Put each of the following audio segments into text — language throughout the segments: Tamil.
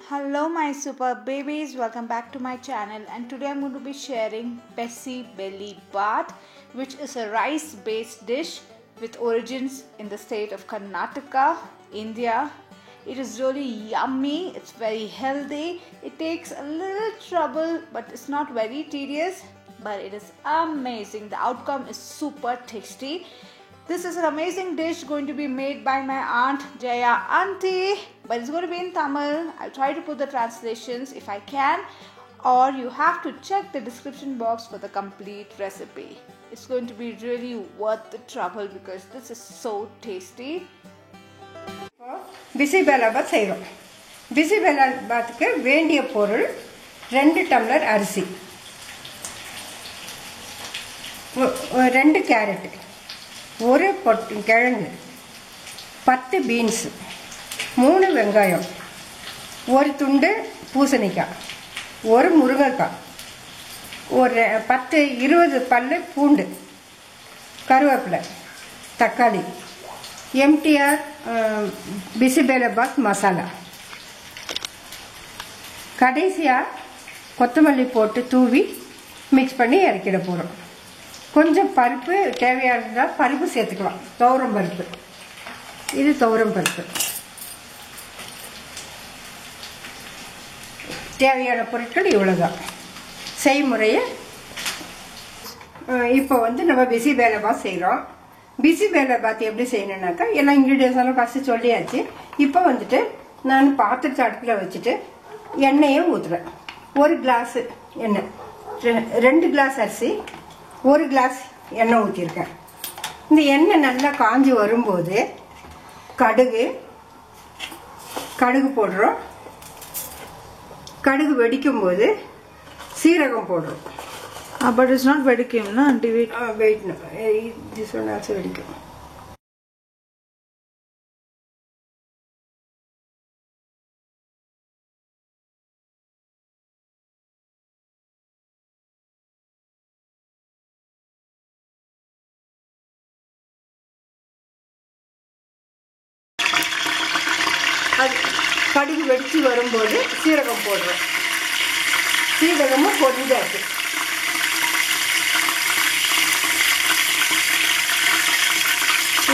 Hello my super babies, welcome back to my channel, and today I'm going to be sharing Besi Belly Bath, which is a rice based dish with origins in the state of Karnataka, India. It is really yummy, it's very healthy, it takes a little trouble but it's not very tedious, but it is amazing. The outcome is super tasty. This is an amazing dish going to be made by my aunt Jaya Auntie, but it's going to be in Tamil. I'll try to put the translations if I can, or you have to check the description box for the complete recipe. It's going to be really worth the trouble because this is so tasty. Bisi bele செய்கிறோம். பிசி பேலாபாத்துக்கு வேண்டிய பொருள் 2 டம்ளர் அரிசி, 2 கேரட், 1 கிழங்கு, 10 பீன்ஸ், 3 வெங்காயம், 1 துண்டு பூசணிக்காய், 1 முருங்கைக்காய், ஒரு 10-20 பல்லு பூண்டு, கருவேப்பிலை, தக்காளி, எம்டிஆர் பிசிபேலாபாத் மசாலா. கடைசியாக கொத்தமல்லி போட்டு தூவி மிக்ஸ் பண்ணி இறக்கிட போகிறோம். கொஞ்சம் பருப்பு தேவையானதாக பருப்பு சேர்த்துக்கலாம். துவரம் பருப்பு, இது துவரம் பருப்பு. தேவையான பொருட்கள் இவ்வளோதான். செய்முறையை இப்போ நம்ம பிசி பேலாபாத் செய்கிறோம். பிசி பேலாபாத் எப்படி செய்யணுன்னாக்கா எல்லா இன்க்ரீடியன்ஸ் எல்லாம் ஃபஸ்ட்டு சொல்லியாச்சு. இப்போ நான் பாத்திரத்தை அடுப்பில் வச்சுட்டு எண்ணெயை ஊற்றுறேன். 1 கிளாஸ் எண்ணெய், 2 கிளாஸ் அரிசி, 1 கிளாஸ் எண்ணெய் ஊற்றிருக்கேன். இந்த எண்ணெய் நல்லா காஞ்சி வரும்போது கடுகு போடுறோம். கடுகு வெடிக்கும்போது சீரகம் போடுறோம். But it's not வெடிக்கும், na aunty? Wait, no. This one also வெடிக்கும். அது கடுகு வெடிச்சு வரும்போது சீரகம் போடுறோம். சீரகமும் பொரிஞ்சாச்சு.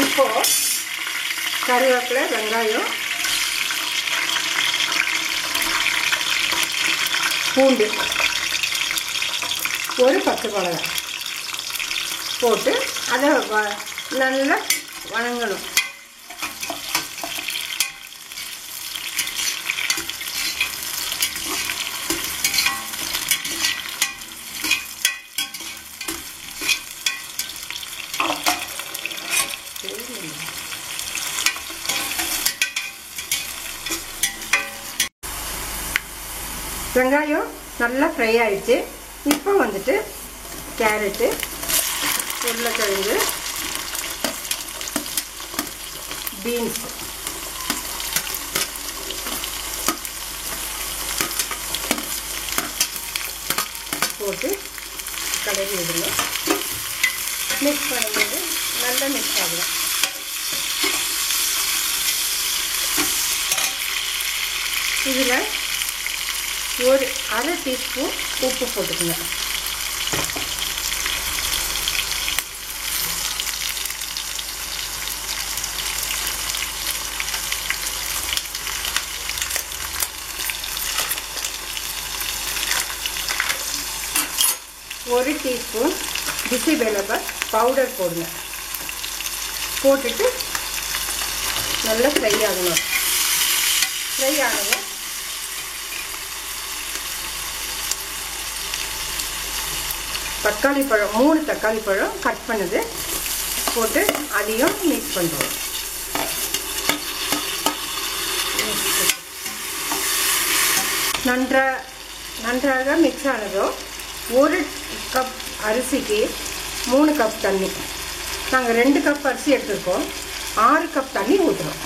இப்போ கருவேப்பிலை, வெங்காயம், பூண்டு, 1 பச்சை மிளகாய் போட்டு அதை நல்லா வணங்கணும். வெங்காயம் நல்லா ஃப்ரை ஆயிடுச்சு. இப்போ கேரட்டு, உருளைக்கிழங்கு, பீன்ஸ் போட்டு கலரி விடுங்க. மிக்ஸ் பண்ணும்போது நல்லா மிக்ஸ் ஆகும். இதில் 1/2 டீஸ்பூன் உப்பு போட்டுக்கோங்க. ஒரு டீஸ்பூன் பிசி பேலாபாத் பவுடர் போடுங்க. போட்டுட்டு நல்லா ஃப்ரை ஆகணும். ஃப்ரை ஆனதும் தக்காளி பழம், 3 தக்காளி பழம் கட் பண்ணது போட்டு அதையும் மிக்ஸ் பண்ணுறோம். நன்றாக மிக்ஸ் ஆனதும் 1 கப் அரிசிக்கு 3 கப் தண்ணி. நாங்கள் 2 கப் அரிசி எடுத்துருக்கோம். 6 கப் தண்ணி ஊற்றுறோம்.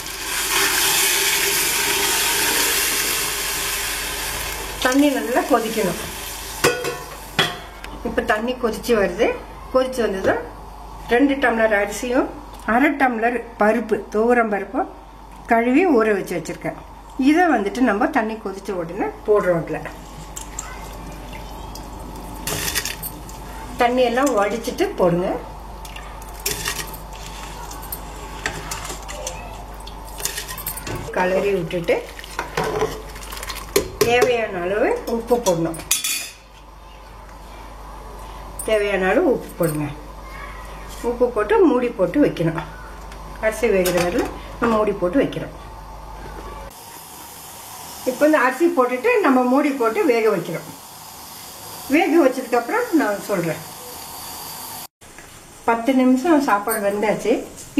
தண்ணி நல்லா கொதிக்கணும். இப்போ தண்ணி கொதிச்சு வருது. கொதிச்சு வந்ததும் 2 டம்ளர் அரிசியும் 1/2 டம்ளர் பருப்பு, துவரம் பருப்பும் கழுவி ஊற வச்சு வச்சுருக்கேன். இதை வந்துட்டு நம்ம தண்ணி கொதிச்ச உடனே போடுறோம். அதில் தண்ணி எல்லாம் வடிச்சிட்டு போடுங்க. கலரி விட்டுட்டு தேவையான அளவு உப்பு போடணும். தேவையான அளவு உப்பு போடுங்க. உப்பு போட்டு மூடி போட்டு வைக்கணும். அரிசி வேகிற வரையில் மூடி போட்டு வைக்கிறோம். இப்போ இந்த அரிசி போட்டுட்டு நம்ம மூடி போட்டு வேக வைக்கிறோம். வேக வச்சதுக்கப்புறம் நான் சொல்கிறேன். 10 நிமிஷம் சாப்பாடு வெந்தாச்சு.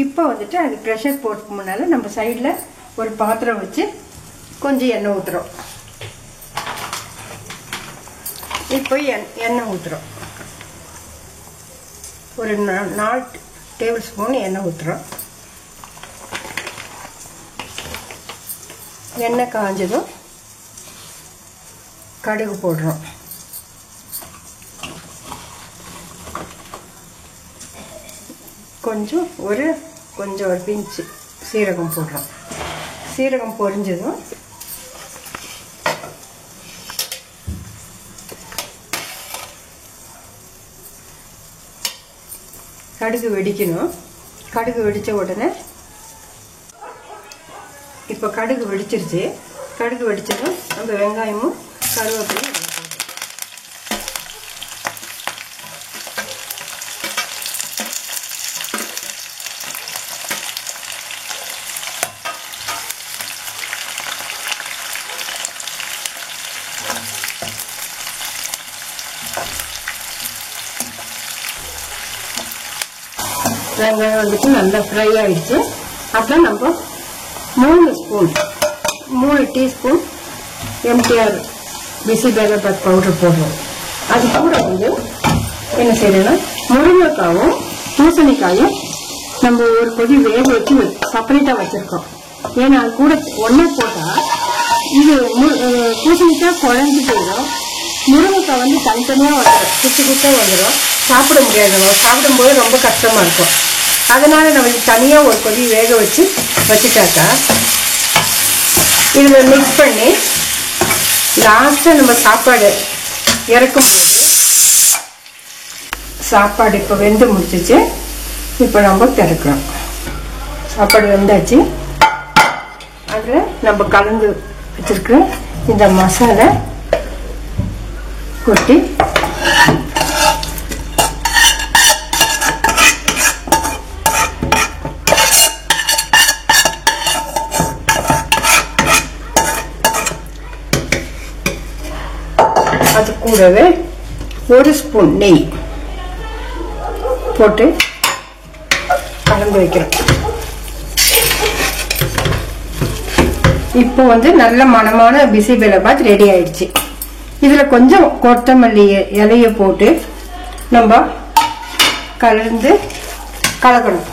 இப்போ வந்துட்டு அது ப்ரெஷர் போட்டு முன்னால் நம்ம சைடில் ஒரு பாத்திரம் வச்சு கொஞ்சம் எண்ணெய் ஊற்றுறோம். இப்போ எண்ணெய் ஊற்றுறோம். ஒரு 4 டேபிள் ஸ்பூன் எண்ணெய் ஊற்றுறோம். எண்ணெய் காஞ்சதும் கடுகு போடுறோம். கொஞ்சம் ஒரு பிஞ்சு சீரகம் போடுறோம். சீரகம் பொரிஞ்சதும் கடுகு வெடிக்கணும். கடுகு வெடித்த உடனே இப்போ கடுகு வெடிச்சிருச்சு. கடுகு வெடிச்சதும் நம்ம வெங்காயமும் கருவேப்பிலையும் வெங்காயம் வந்துட்டு நல்லா ஃப்ரை ஆயிடுச்சு. அப்புறம் நம்ம 3 டீஸ்பூன் எம்டிஆர் பிசிபேலபாத் பவுடர் போடுறோம். அது கூட வந்து என்ன செய்யணும்னா முருங்கைக்காயும் பூசணிக்காயும் நம்ம ஒரு கொதி வேக வச்சு செப்பரேட்டாக வச்சுருக்கோம். ஏன்னா அது கூட ஒன்றே போட்டால் இது பூசணிக்காய் குழஞ்சி போயிடும். முருங்கைக்காய் வந்து தனித்தனியாக வந்துடும், குச்சி வந்துடும். சாப்பிட முடியாது. நம்ம சாப்பிடும்போது ரொம்ப கஷ்டமாக இருக்கும். அதனால் நம்ம தனியாக ஒரு கொதி வேக வச்சுட்டாக்கா இதில் மிக்ஸ் பண்ணி லாஸ்ட்டாக நம்ம சாப்பாடு இறக்கும்போது சாப்பாடு இப்போ வெந்து முடிச்சிச்சு. இப்போ நம்ம திறக்கிறோம். சாப்பாடு வெந்தாச்சு. அதில் நம்ம கலந்து வச்சுருக்கிற இந்த மசாலா கொட்டி அது கூடவே 1 ஸ்பூன் நெய் போட்டு கலந்து வைக்கிறோம். இப்போ வந்து நல்ல மணமான பிசிபேலபாத் ரெடி ஆயிடுச்சு. இதில் கொஞ்சம் கொத்தமல்லி இலையை போட்டு நம்ம கலக்கணும்.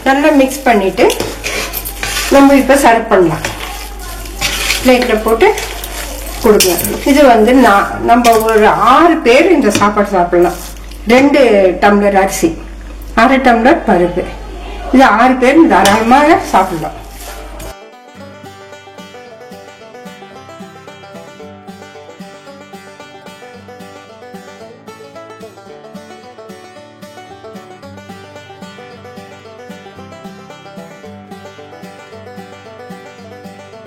நல்லா மிக்ஸ் பண்ணிட்டு நம்ம இப்போ சர்வ் பண்ணலாம். பிளேட்டில் போட்டு கொடுக்கலாம். இது வந்து நம்ம ஒரு 6 பேர் இந்த சாப்பாடு சாப்பிடலாம். 2 டம்ளர் அரிசி, 1/2 டம்ளர் பருப்பு. இது 6 பேர் தாராளமாக சாப்பிடலாம்.